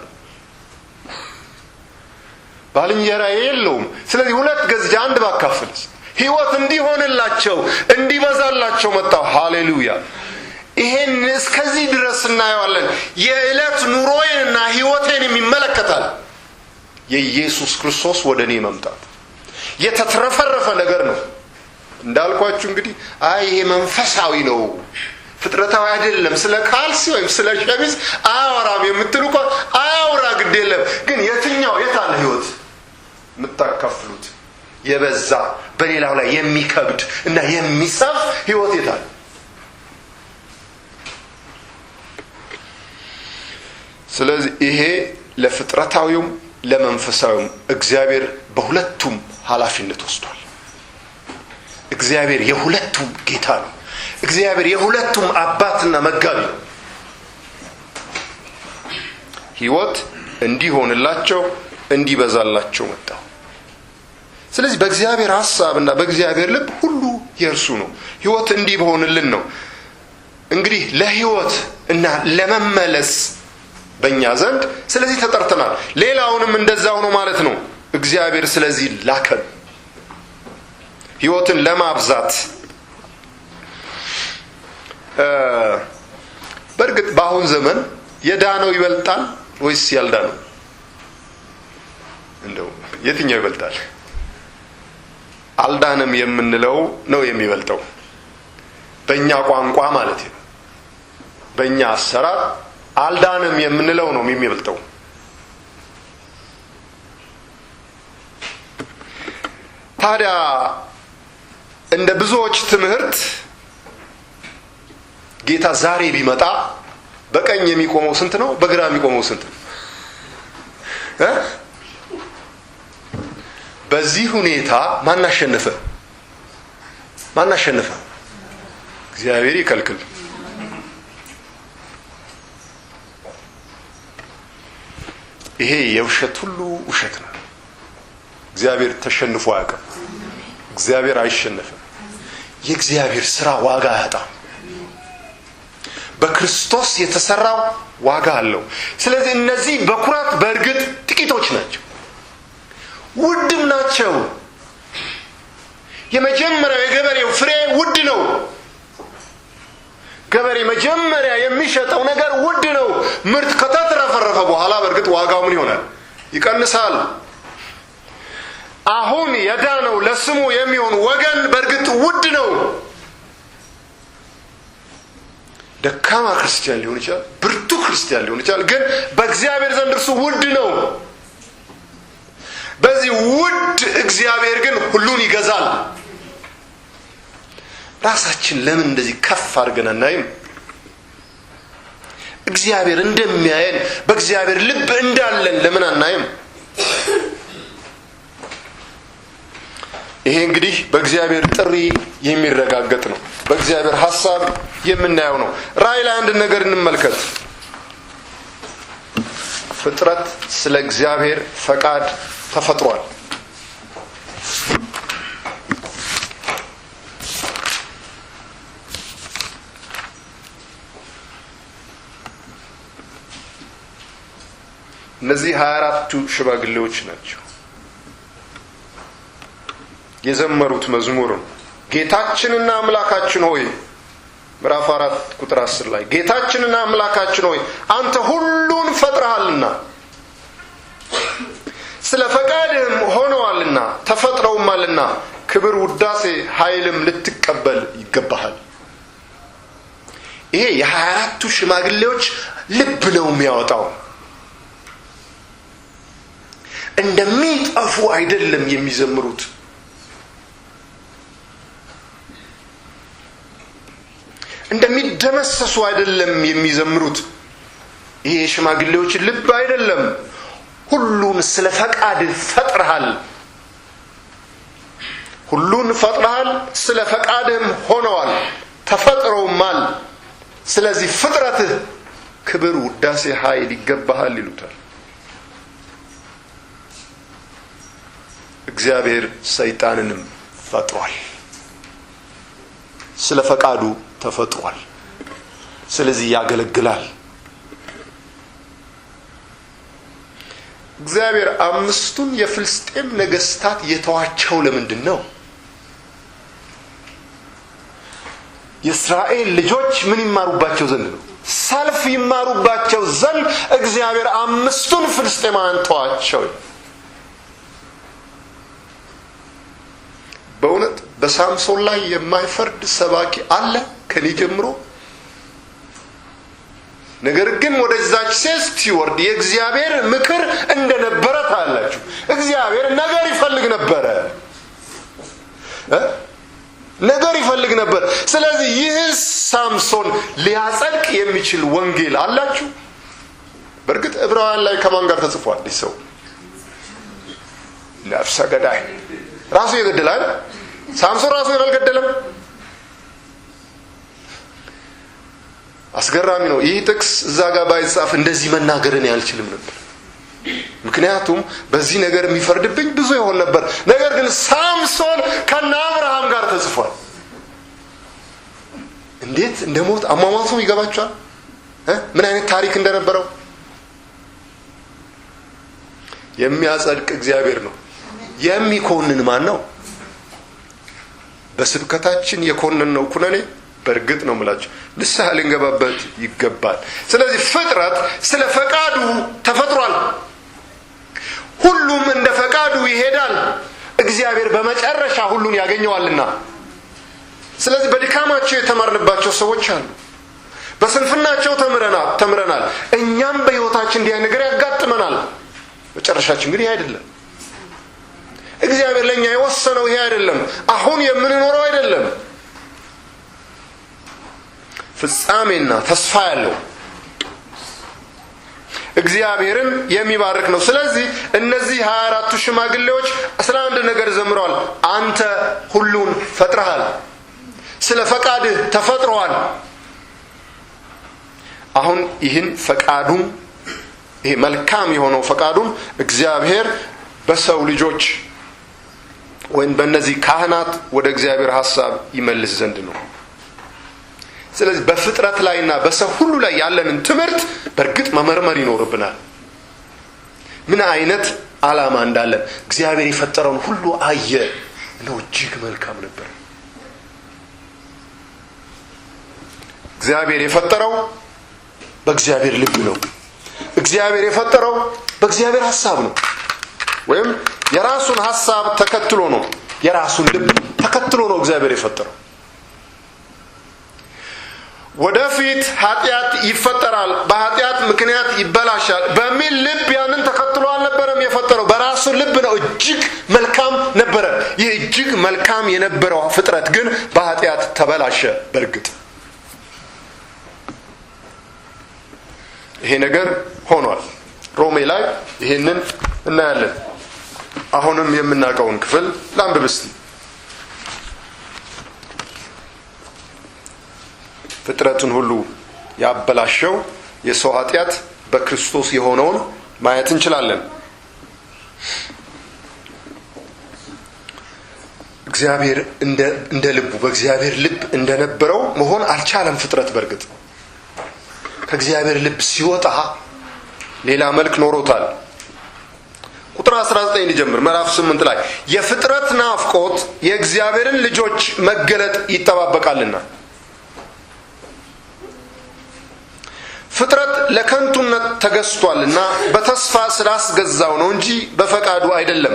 ባልንጀራ የለውም። ስለዚህ ሁለት ገዝቼ አንድ ባካፍልስ? ሕይወት እንዲሆንላቸው እንዲበዛላቸው መጣው። ሃሌሉያ! ይሄን እስከዚህ ድረስ እናየዋለን። የዕለት ኑሮዬንና ሕይወቴን የሚመለከታል። የኢየሱስ ክርስቶስ ወደ እኔ መምጣት የተትረፈረፈ ነገር ነው እንዳልኳችሁ እንግዲህ ይሄ መንፈሳዊ ነው ፍጥረታዊ አይደለም ስለ ካልሲ ወይም ስለ ሸሚዝ አያወራም የምትሉ እኮ አያወራ ግድ የለም። ግን የትኛው የታለ ህይወት የምታካፍሉት የበዛ በሌላው ላይ የሚከብድ እና የሚሰፍ ህይወት የታለ? ስለዚህ ይሄ ለፍጥረታዊውም ለመንፈሳዊውም እግዚአብሔር በሁለቱም ኃላፊነት ወስዷል። እግዚአብሔር የሁለቱም ጌታ ነው። እግዚአብሔር የሁለቱም አባትና መጋቢ ነው። ህይወት እንዲሆንላቸው እንዲበዛላቸው መጣ። ስለዚህ በእግዚአብሔር ሐሳብና በእግዚአብሔር ልብ ሁሉ የእርሱ ነው። ህይወት እንዲሆንልን ነው። እንግዲህ ለህይወት እና ለመመለስ በእኛ ዘንድ ስለዚህ ተጠርተናል። ሌላውንም እንደዛው ነው ማለት ነው። እግዚአብሔር ስለዚህ ላከን ህይወትን ለማብዛት። በእርግጥ በአሁን ዘመን የዳነው ይበልጣል ወይስ ያልዳነው? እንደው የትኛው ይበልጣል? አልዳንም የምንለው ነው የሚበልጠው። በእኛ ቋንቋ ማለት ነው። በእኛ አሰራር አልዳንም የምንለው ነው የሚበልጠው። ታዲያ እንደ ብዙዎች ትምህርት ጌታ ዛሬ ቢመጣ በቀኝ የሚቆመው ስንት ነው? በግራ የሚቆመው ስንት ነው? በዚህ ሁኔታ ማን አሸነፈ? ማን አሸነፈ? እግዚአብሔር ይከልክል። ይሄ የውሸት ሁሉ ውሸት ነው። እግዚአብሔር ተሸንፎ አያውቅም። እግዚአብሔር አይሸነፍም። የእግዚአብሔር ስራ ዋጋ አያጣም። በክርስቶስ የተሰራው ዋጋ አለው። ስለዚህ እነዚህ በኩራት በእርግጥ ጥቂቶች ናቸው፣ ውድም ናቸው። የመጀመሪያው የገበሬው ፍሬ ውድ ነው። ገበሬ መጀመሪያ የሚሸጠው ነገር ውድ ነው። ምርት ከተትረፈረፈ በኋላ በእርግጥ ዋጋው ምን ይሆናል? ይቀንሳል። አሁን የዳነው ለስሙ የሚሆን ወገን በእርግጥ ውድ ነው። ደካማ ክርስቲያን ሊሆን ይችላል፣ ብርቱ ክርስቲያን ሊሆን ይችላል። ግን በእግዚአብሔር ዘንድ እርሱ ውድ ነው። በዚህ ውድ እግዚአብሔር ግን ሁሉን ይገዛል። ራሳችን ለምን እንደዚህ ከፍ አድርገን አናይም? እግዚአብሔር እንደሚያየን በእግዚአብሔር ልብ እንዳለን ለምን አናይም? ይሄ እንግዲህ በእግዚአብሔር ጥሪ የሚረጋገጥ ነው። በእግዚአብሔር ሐሳብ የምናየው ነው። ራእይ ላይ አንድ ነገር እንመልከት። ፍጥረት ስለ እግዚአብሔር ፈቃድ ተፈጥሯል። እነዚህ 24ቱ ሽማግሌዎች ናቸው የዘመሩት መዝሙር ነው። ጌታችንና አምላካችን ሆይ ምዕራፍ 4 ቁጥር 10 ላይ ጌታችንና አምላካችን ሆይ አንተ ሁሉን ፈጥረሃልና ስለ ፈቃድህም ሆነዋልና ተፈጥረውማልና ክብር፣ ውዳሴ፣ ኃይልም ልትቀበል ይገባሃል። ይሄ የ24ቱ ሽማግሌዎች ልብ ነው የሚያወጣው። እንደሚጠፉ አይደለም የሚዘምሩት። እንደሚደመሰሱ አይደለም የሚዘምሩት። ይሄ የሽማግሌዎች ልብ አይደለም። ሁሉን ስለ ፈቃድ ፈጥረሃል፣ ሁሉን ፈጥረሃል፣ ስለ ፈቃድህም ሆነዋል ተፈጥረውማል። ስለዚህ ፍጥረትህ ክብር፣ ውዳሴ፣ ኃይል ይገባሃል ይሉታል። እግዚአብሔር ሰይጣንንም ፈጥሯል። ስለ ፈቃዱ ተፈጥሯል። ስለዚህ ያገለግላል። እግዚአብሔር 5ቱን የፍልስጤም ነገስታት የተዋቸው ለምንድን ነው? የእስራኤል ልጆች ምን ይማሩባቸው ዘንድ ነው? ሰልፍ ይማሩባቸው ዘንድ እግዚአብሔር 5ቱን ፍልስጤማውያን ተዋቸው። በእውነት በሳምሶን ላይ የማይፈርድ ሰባኪ አለ ከኔ ጀምሮ? ነገር ግን ወደዛች ሴት ሲወርድ የእግዚአብሔር ምክር እንደነበረ ታያላችሁ። እግዚአብሔር ነገር ይፈልግ ነበር። ስለዚህ ይህ ሳምሶን ሊያጸድቅ የሚችል ወንጌል አላችሁ? በእርግጥ ዕብራውያን ላይ ከማን ጋር ተጽፏል? ይህ ሰው ነፍሰ ገዳይ ራሱ ይገድላል። ሳምሶን ራሱ አልገደለም። አስገራሚ ነው። ይህ ጥቅስ እዛ ጋር ባይጻፍ እንደዚህ መናገርን ያልችልም ነበር። ምክንያቱም በዚህ ነገር የሚፈርድብኝ ብዙ ይሆን ነበር። ነገር ግን ሳምሶን ከነ አብርሃም ጋር ተጽፏል። እንዴት እንደሞት አሟሟቱ ይገባቸዋል። ምን አይነት ታሪክ እንደነበረው። የሚያጸድቅ እግዚአብሔር ነው። የሚኮንን ማን ነው? በስብከታችን የኮንን ነው ኩነኔ። በእርግጥ ነው የምላችሁ ንስሐ ልንገባበት ይገባል። ስለዚህ ፍጥረት ስለ ፈቃዱ ተፈጥሯል። ሁሉም እንደ ፈቃዱ ይሄዳል። እግዚአብሔር በመጨረሻ ሁሉን ያገኘዋልና። ስለዚህ በድካማቸው የተማርንባቸው ሰዎች አሉ። በስንፍናቸው ተምረናል። እኛም በሕይወታችን እንዲህ ነገር ያጋጥመናል። መጨረሻችን ግን ይሄ አይደለም። እግዚአብሔር ለኛ የወሰነው ይሄ አይደለም። አሁን የምንኖረው አይደለም። ፍጻሜና ተስፋ ያለው እግዚአብሔርን የሚባርክ ነው። ስለዚህ እነዚህ 24ቱ ሽማግሌዎች ስለ አንድ ነገር ዘምረዋል። አንተ ሁሉን ፈጥረሃል። ስለ ፈቃድህ ተፈጥረዋል። አሁን ይህን ፈቃዱን ይሄ መልካም የሆነው ፈቃዱን እግዚአብሔር በሰው ልጆች ወይም በእነዚህ ካህናት ወደ እግዚአብሔር ሐሳብ ይመልስ ዘንድ ነው። ስለዚህ በፍጥረት ላይና በሰው ሁሉ ላይ ያለንን ትምህርት በእርግጥ መመርመር ይኖርብናል። ምን አይነት ዓላማ እንዳለን እግዚአብሔር የፈጠረውን ሁሉ አየ ነው። እጅግ መልካም ነበር። እግዚአብሔር የፈጠረው በእግዚአብሔር ልብ ነው። እግዚአብሔር የፈጠረው በእግዚአብሔር ሐሳብ ነው። ወይም የራሱን ሐሳብ ተከትሎ ነው። የራሱን ልብ ተከትሎ ነው እግዚአብሔር የፈጠረው። ወደፊት ኃጢአት ይፈጠራል፣ በኃጢአት ምክንያት ይበላሻል በሚል ልብ ያንን ተከትሎ አልነበረም የፈጠረው። በራሱ ልብ ነው። እጅግ መልካም ነበረ። ይህ እጅግ መልካም የነበረው ፍጥረት ግን በኃጢአት ተበላሸ። በእርግጥ ይሄ ነገር ሆኗል። ሮሜ ላይ ይሄንን እናያለን። አሁንም የምናውቀውን ክፍል ላንብብ እስቲ። ፍጥረቱን ሁሉ ያበላሸው የሰው ኃጢአት በክርስቶስ የሆነውን ማየት እንችላለን። እግዚአብሔር እንደ ልቡ በእግዚአብሔር ልብ እንደነበረው መሆን አልቻለም ፍጥረት። በእርግጥ ከእግዚአብሔር ልብ ሲወጣ ሌላ መልክ ኖሮታል። ቁጥር 19 ሊጀምር ምዕራፍ 8 ላይ የፍጥረት ናፍቆት የእግዚአብሔርን ልጆች መገለጥ ይጠባበቃልና ፍጥረት ለከንቱነት ተገዝቷልና በተስፋ ስላስገዛው ነው እንጂ በፈቃዱ አይደለም።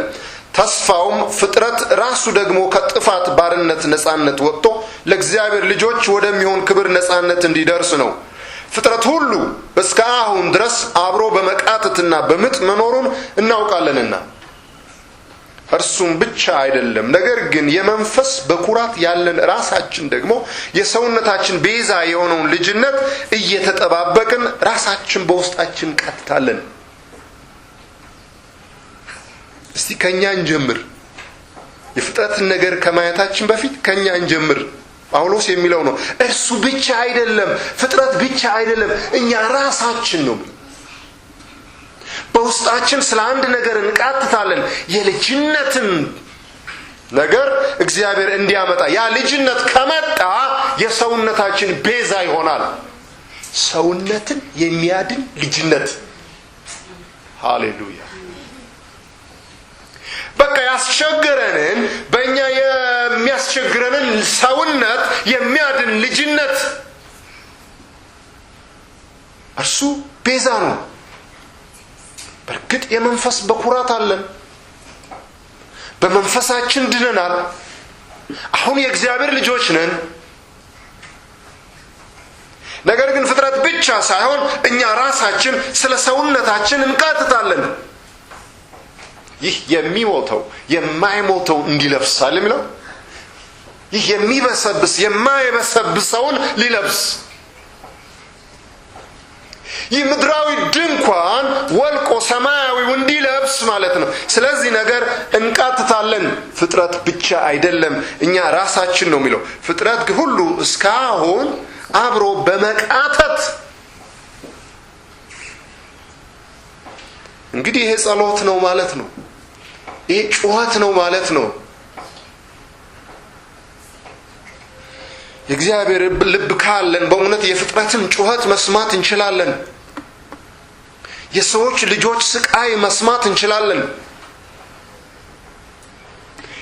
ተስፋውም ፍጥረት ራሱ ደግሞ ከጥፋት ባርነት ነፃነት ወጥቶ ለእግዚአብሔር ልጆች ወደሚሆን ክብር ነፃነት እንዲደርስ ነው። ፍጥረት ሁሉ እስከ አሁን ድረስ አብሮ በመቃተትና በምጥ መኖሩን እናውቃለንና እርሱም ብቻ አይደለም፣ ነገር ግን የመንፈስ በኩራት ያለን ራሳችን ደግሞ የሰውነታችን ቤዛ የሆነውን ልጅነት እየተጠባበቅን ራሳችን በውስጣችን ቃትታለን። እስቲ ከኛ እንጀምር። የፍጥረትን ነገር ከማየታችን በፊት ከኛ እንጀምር። ጳውሎስ የሚለው ነው። እርሱ ብቻ አይደለም፣ ፍጥረት ብቻ አይደለም፣ እኛ ራሳችን ነው። በውስጣችን ስለ አንድ ነገር እንቃትታለን። የልጅነትን ነገር እግዚአብሔር እንዲያመጣ፣ ያ ልጅነት ከመጣ የሰውነታችን ቤዛ ይሆናል። ሰውነትን የሚያድን ልጅነት። ሃሌሉያ። በቃ ያስቸገረንን በእኛ የሚያስቸግረንን ሰውነት የሚያድን ልጅነት እርሱ ቤዛ ነው። በእርግጥ የመንፈስ በኩራት አለን። በመንፈሳችን ድነናል። አሁን የእግዚአብሔር ልጆች ነን። ነገር ግን ፍጥረት ብቻ ሳይሆን እኛ ራሳችን ስለ ሰውነታችን እንቃትታለን። ይህ የሚሞተው የማይሞተው እንዲለብሳል የሚለው ይህ የሚበሰብስ የማይበሰብሰውን ሊለብስ፣ ይህ ምድራዊ ድንኳን ወልቆ ሰማያዊው እንዲለብስ ማለት ነው። ስለዚህ ነገር እንቃትታለን። ፍጥረት ብቻ አይደለም፣ እኛ ራሳችን ነው የሚለው። ፍጥረት ሁሉ እስካሁን አብሮ በመቃተት እንግዲህ ይሄ ጸሎት ነው ማለት ነው። ይሄ ጩኸት ነው ማለት ነው። የእግዚአብሔር ልብ ካለን በእውነት የፍጥረትን ጩኸት መስማት እንችላለን። የሰዎች ልጆች ስቃይ መስማት እንችላለን።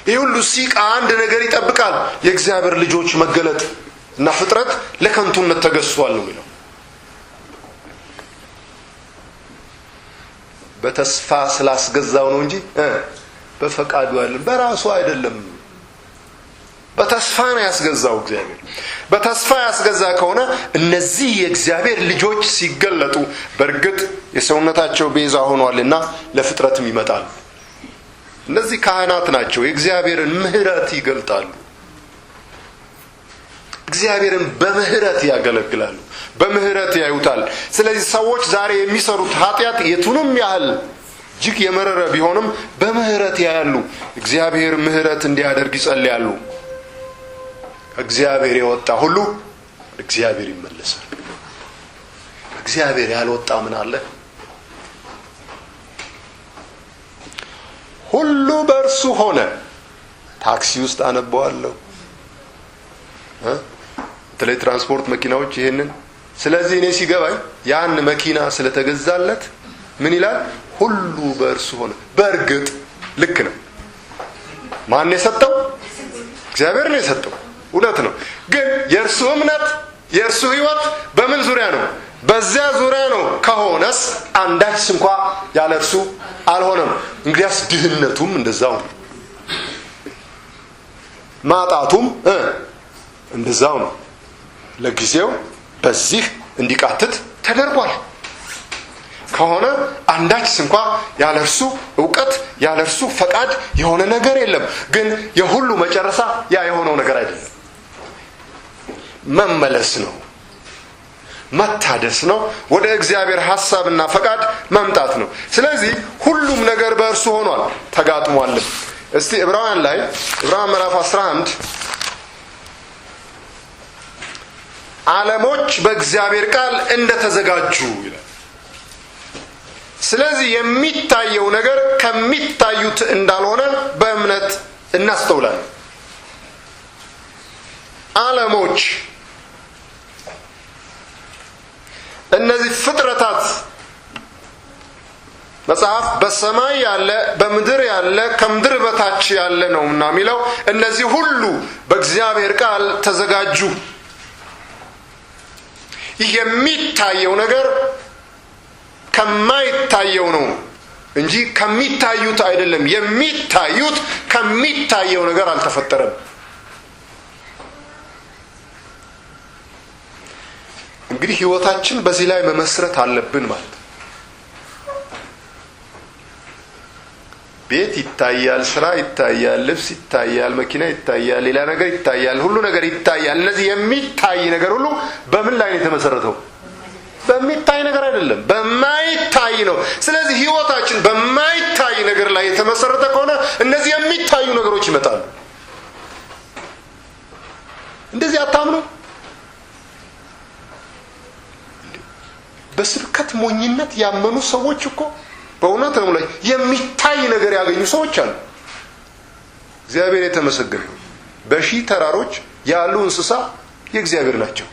ይህ ሁሉ ሲቃ አንድ ነገር ይጠብቃል፣ የእግዚአብሔር ልጆች መገለጥ እና ፍጥረት ለከንቱነት ተገዝቷል ነው የሚለው። በተስፋ ስላስገዛው ነው እንጂ በፈቃዱ አይደለም፣ በራሱ አይደለም። በተስፋ ነው ያስገዛው እግዚአብሔር። በተስፋ ያስገዛ ከሆነ እነዚህ የእግዚአብሔር ልጆች ሲገለጡ በእርግጥ የሰውነታቸው ቤዛ ሆኗልና ለፍጥረትም ይመጣሉ። እነዚህ ካህናት ናቸው፣ የእግዚአብሔርን ምሕረት ይገልጣሉ። እግዚአብሔርን በምህረት ያገለግላሉ፣ በምህረት ያዩታል። ስለዚህ ሰዎች ዛሬ የሚሰሩት ኃጢአት የቱንም ያህል እጅግ የመረረ ቢሆንም በምህረት ያያሉ። እግዚአብሔር ምህረት እንዲያደርግ ይጸልያሉ። እግዚአብሔር የወጣ ሁሉ እግዚአብሔር ይመለሳል። እግዚአብሔር ያልወጣ ምን አለ? ሁሉ በእርሱ ሆነ። ታክሲ ውስጥ አነበዋለሁ፣ በተለይ ትራንስፖርት መኪናዎች ይሄንን። ስለዚህ እኔ ሲገባኝ ያን መኪና ስለተገዛለት ምን ይላል? ሁሉ በእርሱ ሆነ። በእርግጥ ልክ ነው። ማን የሰጠው? እግዚአብሔር ነው የሰጠው። እውነት ነው። ግን የእርሱ እምነት የእርሱ ሕይወት በምን ዙሪያ ነው? በዚያ ዙሪያ ነው። ከሆነስ አንዳች እንኳ ያለ እርሱ አልሆነም። እንግዲያስ ድህነቱም እንደዛው ነው፣ ማጣቱም እንደዛው ነው። ለጊዜው በዚህ እንዲቃትት ተደርጓል። ከሆነ አንዳች እንኳ ያለ እርሱ እውቀት ያለ እርሱ ፈቃድ የሆነ ነገር የለም። ግን የሁሉ መጨረሻ ያ የሆነው ነገር አይደለም፣ መመለስ ነው፣ መታደስ ነው፣ ወደ እግዚአብሔር ሐሳብና ፈቃድ መምጣት ነው። ስለዚህ ሁሉም ነገር በእርሱ ሆኗል፣ ተጋጥሟልም። እስቲ ዕብራውያን ላይ ዕብራውያን ምዕራፍ 11 ዓለሞች በእግዚአብሔር ቃል እንደተዘጋጁ ይላል። ስለዚህ የሚታየው ነገር ከሚታዩት እንዳልሆነ በእምነት እናስተውላለን። ዓለሞች፣ እነዚህ ፍጥረታት መጽሐፍ በሰማይ ያለ በምድር ያለ ከምድር በታች ያለ ነው እና የሚለው እነዚህ ሁሉ በእግዚአብሔር ቃል ተዘጋጁ። ይህ የሚታየው ነገር ከማይታየው ነው እንጂ ከሚታዩት አይደለም። የሚታዩት ከሚታየው ነገር አልተፈጠረም። እንግዲህ ሕይወታችን በዚህ ላይ መመስረት አለብን ማለት ነው። ቤት ይታያል፣ ስራ ይታያል፣ ልብስ ይታያል፣ መኪና ይታያል፣ ሌላ ነገር ይታያል፣ ሁሉ ነገር ይታያል። እነዚህ የሚታይ ነገር ሁሉ በምን ላይ ነው የተመሰረተው? በሚታይ ነገር አይደለም፣ በማይታይ ነው። ስለዚህ ሕይወታችን በማይታይ ነገር ላይ የተመሰረተ ከሆነ እነዚህ የሚታዩ ነገሮች ይመጣሉ። እንደዚህ አታምኑ? በስብከት ሞኝነት ያመኑ ሰዎች እኮ በእውነት ነው ላይ የሚታይ ነገር ያገኙ ሰዎች አሉ። እግዚአብሔር የተመሰገነ። በሺህ ተራሮች ያሉ እንስሳ የእግዚአብሔር ናቸው።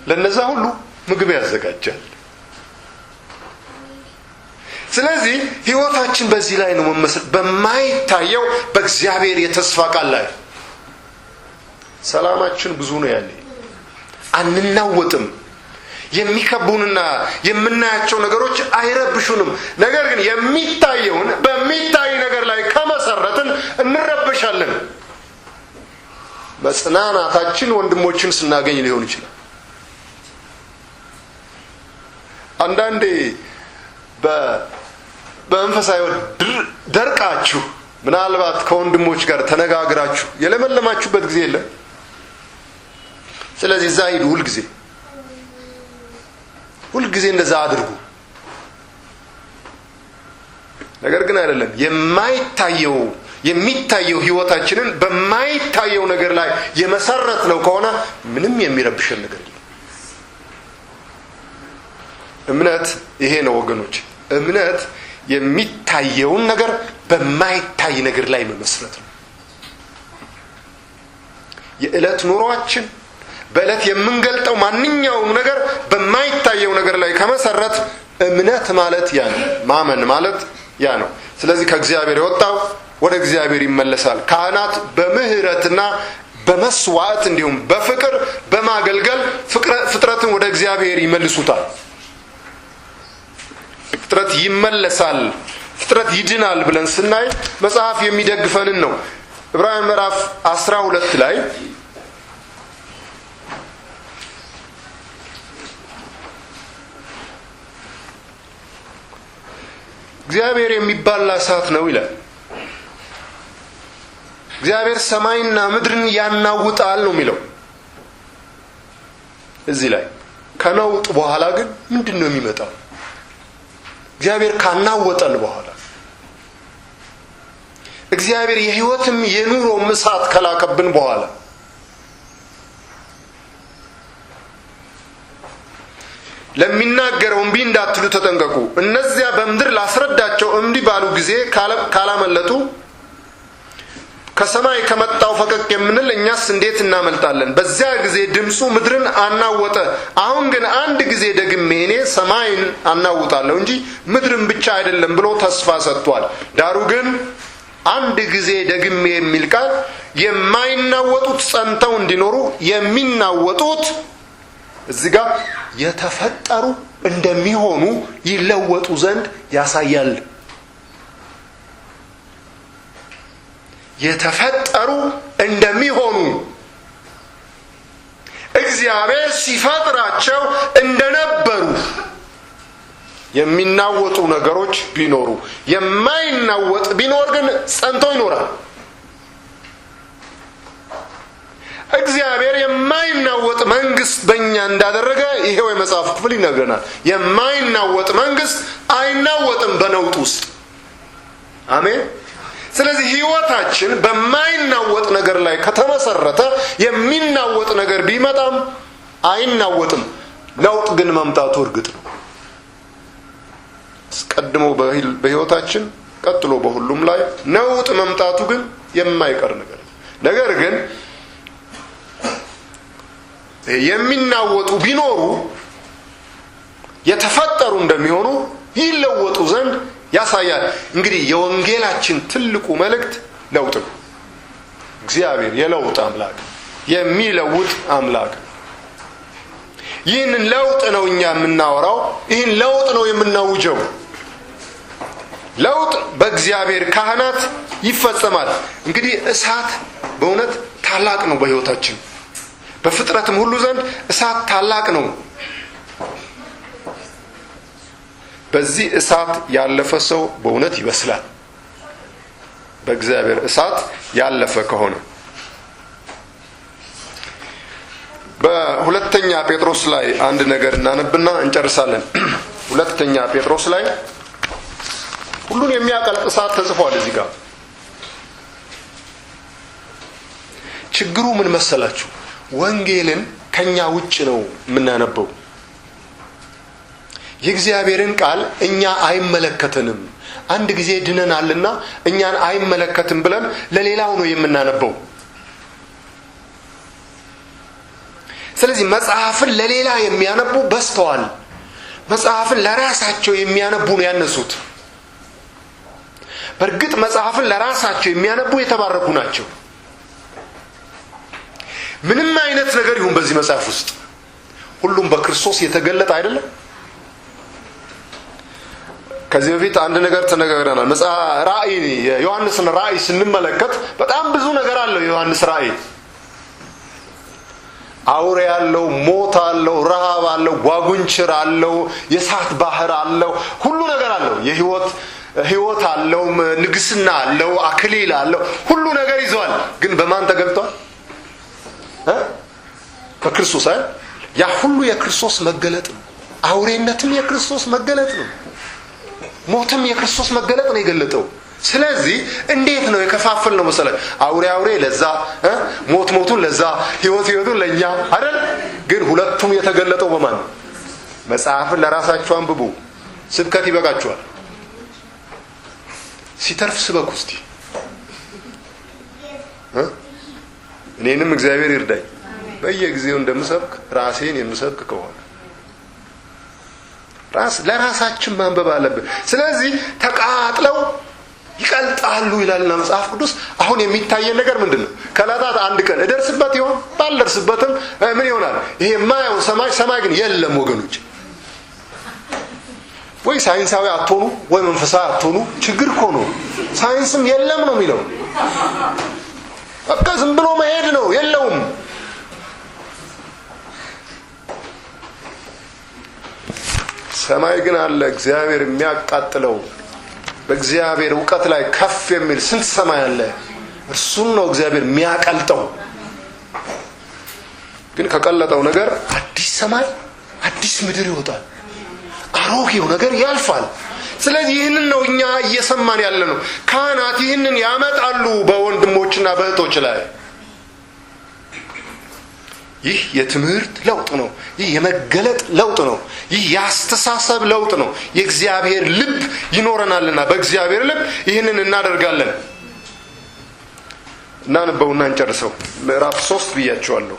ለነዛ ሁሉ ምግብ ያዘጋጃል። ስለዚህ ሕይወታችን በዚህ ላይ ነው መመስረት፣ በማይታየው በእግዚአብሔር የተስፋ ቃል ላይ። ሰላማችን ብዙ ነው ያለ፣ አንናወጥም። የሚከቡንና የምናያቸው ነገሮች አይረብሹንም። ነገር ግን የሚታየውን በሚታይ ነገር ላይ ከመሰረትን በጽናናታችን ወንድሞችን ስናገኝ ሊሆን ይችላል። አንዳንዴ በመንፈሳዊ ደርቃችሁ ምናልባት ከወንድሞች ጋር ተነጋግራችሁ የለመለማችሁበት ጊዜ የለም። ስለዚህ እዛ ሂዱ። ሁልጊዜ እንደዛ አድርጉ። ነገር ግን አይደለም። የሚታየው ህይወታችንን በማይታየው ነገር ላይ የመሰረት ነው ከሆነ ምንም የሚረብሸን ነገር የለም። እምነት ይሄ ነው ወገኖች። እምነት የሚታየውን ነገር በማይታይ ነገር ላይ መመስረት ነው። የዕለት ኑሯችን በዕለት የምንገልጠው ማንኛውም ነገር በማይታየው ነገር ላይ ከመሰረት እምነት ማለት ያ ነው። ማመን ማለት ያ ነው። ስለዚህ ከእግዚአብሔር የወጣው ወደ እግዚአብሔር ይመለሳል። ካህናት በምህረትና በመስዋዕት እንዲሁም በፍቅር በማገልገል ፍጥረትን ወደ እግዚአብሔር ይመልሱታል። ፍጥረት ይመለሳል፣ ፍጥረት ይድናል ብለን ስናይ መጽሐፍ የሚደግፈንን ነው። ዕብራውያን ምዕራፍ 12 ላይ እግዚአብሔር የሚባላ እሳት ነው ይላል። እግዚአብሔር ሰማይና ምድርን ያናውጣል ነው የሚለው። እዚህ ላይ ከነውጥ በኋላ ግን ምንድን ነው የሚመጣው? እግዚአብሔር ካናወጠን በኋላ እግዚአብሔር የህይወትም የኑሮም እሳት ከላከብን በኋላ ለሚናገረው እምቢ እንዳትሉ ተጠንቀቁ። እነዚያ በምድር ላስረዳቸው እምቢ ባሉ ጊዜ ካላመለጡ ከሰማይ ከመጣው ፈቀቅ የምንል እኛስ እንዴት እናመልጣለን? በዚያ ጊዜ ድምፁ ምድርን አናወጠ። አሁን ግን አንድ ጊዜ ደግሜ እኔ ሰማይን አናውጣለሁ እንጂ ምድርን ብቻ አይደለም ብሎ ተስፋ ሰጥቷል። ዳሩ ግን አንድ ጊዜ ደግሜ የሚል ቃል የማይናወጡት ጸንተው እንዲኖሩ የሚናወጡት እዚህ ጋር የተፈጠሩ እንደሚሆኑ ይለወጡ ዘንድ ያሳያል። የተፈጠሩ እንደሚሆኑ እግዚአብሔር ሲፈጥራቸው እንደነበሩ የሚናወጡ ነገሮች ቢኖሩ፣ የማይናወጥ ቢኖር ግን ጸንቶ ይኖራል። እግዚአብሔር የማይናወጥ መንግስት በእኛ እንዳደረገ ይሄው የመጽሐፍ ክፍል ይነግረናል። የማይናወጥ መንግስት አይናወጥም በነውጥ ውስጥ። አሜን። ስለዚህ ህይወታችን በማይናወጥ ነገር ላይ ከተመሰረተ የሚናወጥ ነገር ቢመጣም አይናወጥም። ለውጥ ግን መምጣቱ እርግጥ ነው። አስቀድሞ በህይወታችን ቀጥሎ በሁሉም ላይ ነውጥ መምጣቱ ግን የማይቀር ነገር ነው። ነገር ግን የሚናወጡ ቢኖሩ የተፈጠሩ እንደሚሆኑ ይለወጡ ዘንድ ያሳያል። እንግዲህ የወንጌላችን ትልቁ መልእክት ለውጥ ነው። እግዚአብሔር የለውጥ አምላክ፣ የሚለውጥ አምላክ። ይህንን ለውጥ ነው እኛ የምናወራው። ይህን ለውጥ ነው የምናውጀው። ለውጥ በእግዚአብሔር ካህናት ይፈጸማል። እንግዲህ እሳት በእውነት ታላቅ ነው በህይወታችን። በፍጥረትም ሁሉ ዘንድ እሳት ታላቅ ነው። በዚህ እሳት ያለፈ ሰው በእውነት ይበስላል። በእግዚአብሔር እሳት ያለፈ ከሆነ በሁለተኛ ጴጥሮስ ላይ አንድ ነገር እናነብና እንጨርሳለን። ሁለተኛ ጴጥሮስ ላይ ሁሉን የሚያቀልጥ እሳት ተጽፏል። እዚህ ጋር ችግሩ ምን መሰላችሁ? ወንጌልን ከኛ ውጭ ነው የምናነበው። የእግዚአብሔርን ቃል እኛ አይመለከተንም። አንድ ጊዜ ድነናልና እኛን አይመለከትም ብለን ለሌላው ነው የምናነበው። ስለዚህ መጽሐፍን ለሌላ የሚያነቡ በዝተዋል። መጽሐፍን ለራሳቸው የሚያነቡ ነው ያነሱት። በእርግጥ መጽሐፍን ለራሳቸው የሚያነቡ የተባረኩ ናቸው። ምንም አይነት ነገር ይሁን በዚህ መጽሐፍ ውስጥ ሁሉም በክርስቶስ የተገለጠ አይደለም። ከዚህ በፊት አንድ ነገር ተነጋግረናል። ራእይ የዮሐንስን ራእይ ስንመለከት በጣም ብዙ ነገር አለው የዮሐንስ ራእይ። አውሬ አለው፣ ሞት አለው፣ ረሃብ አለው፣ ጓጉንችር አለው፣ የእሳት ባህር አለው፣ ሁሉ ነገር አለው። ህይወት አለው፣ ንግስና አለው፣ አክሊል አለው፣ ሁሉ ነገር ይዟል። ግን በማን ተገልጧል? በክርስቶስ አይደል? ያ ሁሉ የክርስቶስ መገለጥ ነው። አውሬነትም የክርስቶስ መገለጥ ነው። ሞትም የክርስቶስ መገለጥ ነው የገለጠው። ስለዚህ እንዴት ነው የከፋፈል ነው መሰለ? አውሬ ለዛ፣ ሞቱን ለዛ፣ ህይወቱን ለኛ አይደል? ግን ሁለቱም የተገለጠው በማን ነው? መጽሐፍን ለራሳችሁ አንብቡ። ስብከት ይበቃችኋል። ሲተርፍ ስበኩ እስቲ። እኔንም እግዚአብሔር ይርዳኝ በየጊዜው እንደምሰብክ ራሴን የምሰብክ ከሆነ ለራሳችን ማንበብ አለብን። ስለዚህ ተቃጥለው ይቀልጣሉ ይላልና መጽሐፍ ቅዱስ። አሁን የሚታየን ነገር ምንድነው? ከዕለታት አንድ ቀን እደርስበት ይሆን? ባልደርስበትም ምን ይሆናል? ይሄ የማየው ሰማይ ግን የለም ወገኖች። ወይ ሳይንሳዊ አትሆኑ ወይ መንፈሳዊ አትሆኑ። ችግር እኮ ነው። ሳይንስም የለም ነው የሚለው። በቃ ዝም ብሎ መሄድ ነው፣ የለውም። ሰማይ ግን አለ፣ እግዚአብሔር የሚያቃጥለው በእግዚአብሔር እውቀት ላይ ከፍ የሚል ስንት ሰማይ አለ። እርሱን ነው እግዚአብሔር የሚያቀልጠው። ግን ከቀለጠው ነገር አዲስ ሰማይ አዲስ ምድር ይወጣል። አሮጌው ነገር ያልፋል። ስለዚህ ይህንን ነው እኛ እየሰማን ያለ ነው። ካህናት ይህንን ያመጣሉ በወንድሞችና በእህቶች ላይ። ይህ የትምህርት ለውጥ ነው። ይህ የመገለጥ ለውጥ ነው። ይህ የአስተሳሰብ ለውጥ ነው። የእግዚአብሔር ልብ ይኖረናልና በእግዚአብሔር ልብ ይህንን እናደርጋለን። እናንበውና እንጨርሰው። ምዕራፍ 3 ብያቸዋለሁ።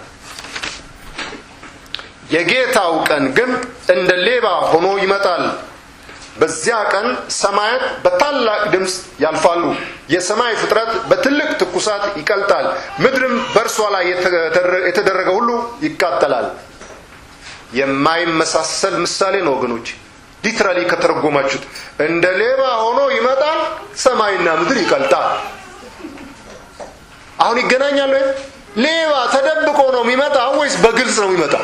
የጌታው ቀን ግን እንደ ሌባ ሆኖ ይመጣል። በዚያ ቀን ሰማያት በታላቅ ድምፅ ያልፋሉ፣ የሰማይ ፍጥረት በትልቅ ትኩሳት ይቀልጣል፣ ምድርም በእርሷ ላይ የተደረገ ሁሉ ይቃጠላል። የማይመሳሰል ምሳሌ ነው ወገኖች። ሊትራሊ ከተረጎማችሁት እንደ ሌባ ሆኖ ይመጣል፣ ሰማይና ምድር ይቀልጣል። አሁን ይገናኛል ወይ? ሌባ ተደብቆ ነው የሚመጣው ወይስ በግልጽ ነው የሚመጣው?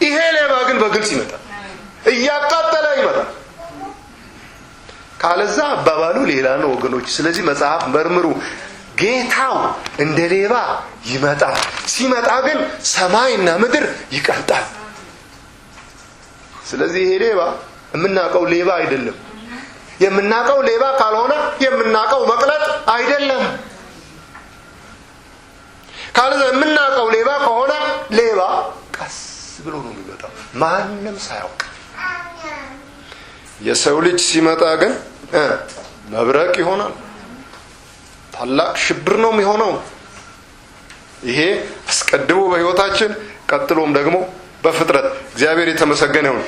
ይሄ ሌባ ግን በግልጽ ይመጣል፣ እያቃጠለ ይመጣል። ካለዛ አባባሉ ሌላ ነው ወገኖች። ስለዚህ መጽሐፍ መርምሩ። ጌታው እንደ ሌባ ይመጣል። ሲመጣ ግን ሰማይና ምድር ይቀልጣል። ስለዚህ ይሄ ሌባ የምናውቀው ሌባ አይደለም። የምናውቀው ሌባ ካልሆነ የምናውቀው መቅለጥ አይደለም። ካለዛ የምናውቀው ሌባ ከሆነ ሌባ ቀስ ብሎ ነው የሚመጣው፣ ማንም ሳያውቅ። የሰው ልጅ ሲመጣ ግን መብረቅ ይሆናል። ታላቅ ሽብር ነው የሚሆነው። ይሄ አስቀድሞ በሕይወታችን ቀጥሎም ደግሞ በፍጥረት እግዚአብሔር የተመሰገነ ይሁን።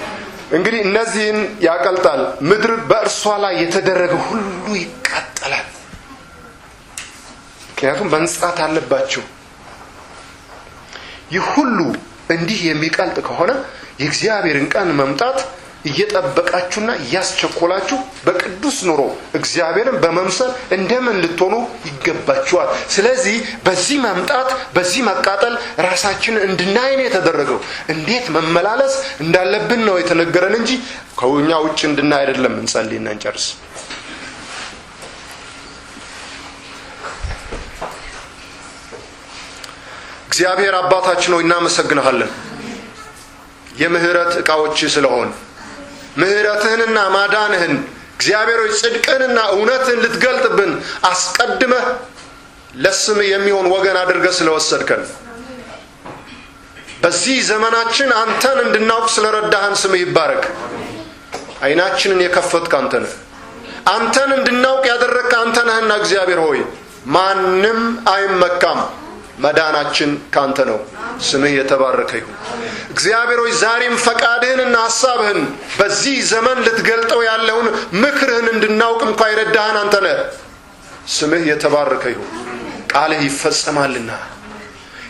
እንግዲህ እነዚህን ያቀልጣል። ምድር በእርሷ ላይ የተደረገ ሁሉ ይቃጠላል። ምክንያቱም መንጻት አለባቸው። ይህ ሁሉ እንዲህ የሚቀልጥ ከሆነ የእግዚአብሔርን ቀን መምጣት እየጠበቃችሁና እያስቸኮላችሁ በቅዱስ ኑሮ እግዚአብሔርን በመምሰል እንደምን ልትሆኑ ይገባችኋል። ስለዚህ በዚህ መምጣት በዚህ መቃጠል ራሳችንን እንድናይ ነው የተደረገው። እንዴት መመላለስ እንዳለብን ነው የተነገረን እንጂ ከኛ ውጭ እንድናይ አይደለም። እንጸልይና እንጨርስ። እግዚአብሔር አባታችን ሆይ እናመሰግንሃለን የምህረት ዕቃዎች ስለሆን ምህረትህንና ማዳንህን እግዚአብሔር ሆይ ጽድቅህንና እውነትህን ልትገልጥብን አስቀድመህ ለስምህ የሚሆን ወገን አድርገህ ስለወሰድከን በዚህ ዘመናችን አንተን እንድናውቅ ስለረዳህን ስምህ ይባረክ። ዓይናችንን የከፈትክ አንተ ነህ። አንተን እንድናውቅ ያደረግክ አንተ ነህና እግዚአብሔር ሆይ ማንም አይመካም። መዳናችን ካንተ ነው። ስምህ የተባረከ ይሁን። እግዚአብሔር ሆይ ዛሬም ፈቃድህንና ሐሳብህን በዚህ ዘመን ልትገልጠው ያለውን ምክርህን እንድናውቅ እንኳን ይረዳህን አንተ ነህ። ስምህ የተባረከ ይሁን። ቃልህ ይፈጸማልና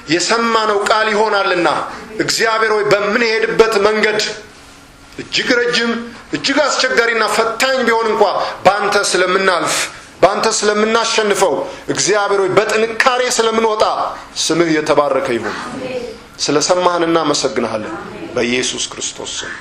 የሰማነው ቃል ይሆናልና እግዚአብሔር ሆይ በምንሄድበት መንገድ እጅግ ረጅም እጅግ አስቸጋሪና ፈታኝ ቢሆን እንኳን በአንተ ስለምናልፍ በአንተ ስለምናሸንፈው እግዚአብሔር ሆይ በጥንካሬ ስለምንወጣ ስምህ የተባረከ ይሁን። ስለሰማህን እናመሰግንሃለን በኢየሱስ ክርስቶስ ስም።